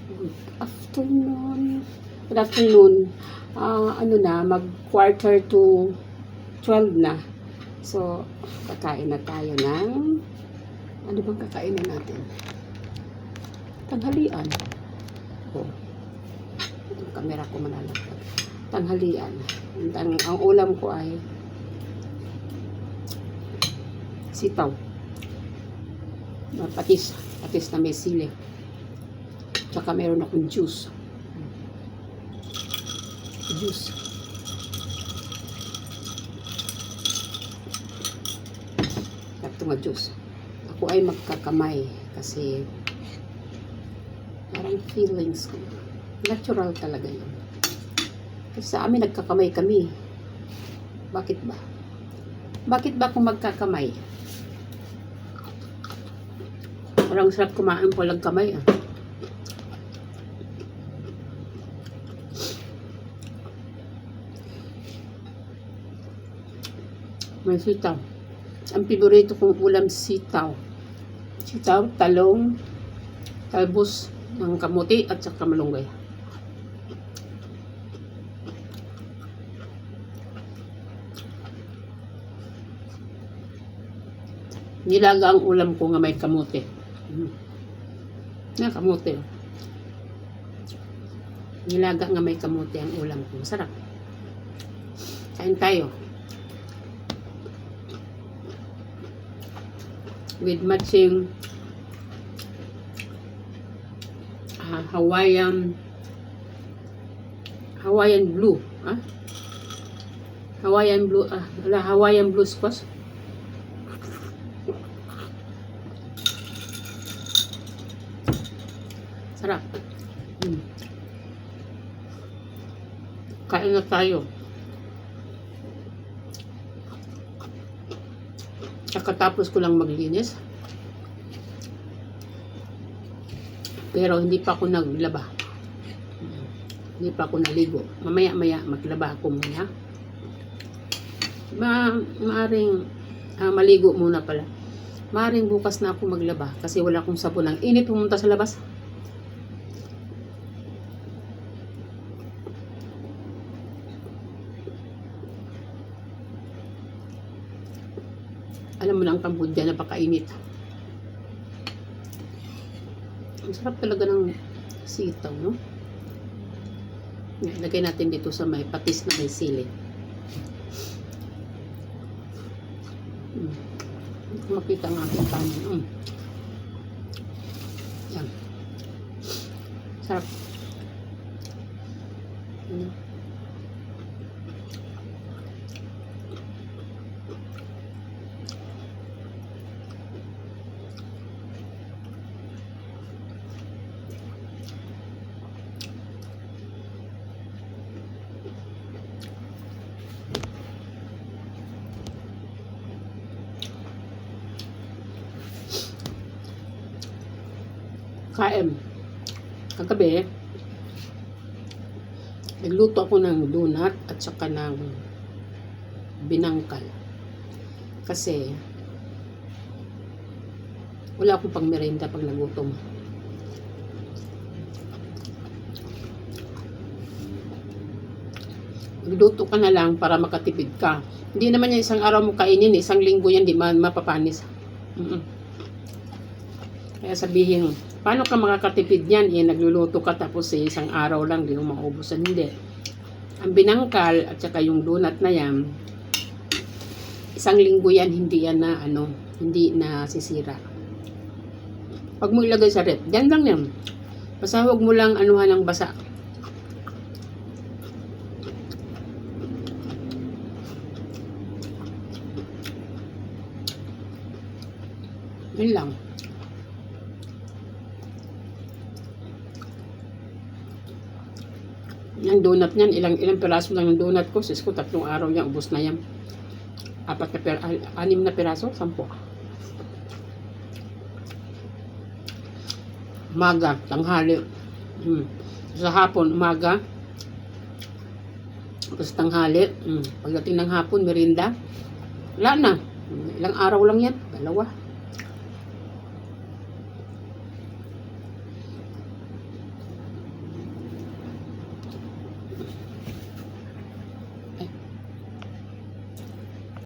Good afternoon. Good afternoon. Ano na, mag-quarter to 12 na. So, kakain na tayo ng... Ano bang kakainin natin? Tanghalian. Oh. Yung camera ko malalaglag. Tanghalian. Ang ulam ko ay sitaw. Patis. Patis na may sili. Tsaka meron akong juice. Juice. Ito nga juice. Ako ay magkakamay kasi parang feelings ko. Natural talaga yun. Kasi sa amin nagkakamay kami. Bakit ba? Bakit ba kung magkakamay? Parang sarap kumain po lang kamay ah. May sitaw. Ang paborito kong ulam sitaw. Sitaw, talong, talbos ng kamuti at saka malunggay. Nilaga ang ulam ko nga may kamuti. Na kamuti. Nilaga nga may kamuti ang ulam ko. Masarap. Kain tayo. With matching Hawaiian blue, Hawaiian blue squash. Sarap. Kain na tayo. Kakatapos ko lang maglinis. Pero hindi pa ako naglaba. Hindi pa ako naligo. Mamaya-maya maglaba ako muna. Maaring maligo muna pala. Maaring bukas na ako maglaba kasi wala akong sabon. Ang init pumunta sa labas. Alam mo na ang Cambodia, napakainit. Ang sarap talaga ng sitaw, no? Lagay natin dito sa may patis na may sili. Makita nga aking kanin. Yan. Sarap. KM. Kagabi, nagluto ako ng donut at saka ng binangkal. Kasi, wala akong pang merienda pag nagutom. Nagluto ka na lang para makatipid ka. Hindi naman yan isang araw mo kainin, isang linggo yan, di man mapapanis. Kaya sabihin, paano ka makakatipid yan? Nagluluto ka tapos isang araw lang, di mo maubusan. Hindi. Ang binangkal at saka yung donut na yan, isang linggo yan, hindi yan na, hindi na sisira. Pag mo ilagay sa rep, yan lang yan. Basta huwag mo lang anuhan ng basa. Yan lang. Yung donut niyan, ilang piraso lang yung donut ko. Sis ko, 3 araw yan, ubos na yan. 6 na piraso, 10. Umaga, tanghali. Sa hapon, umaga. Tapos tanghali. Pagdating ng hapon, merinda. Wala na. Ilang araw lang yan. 2.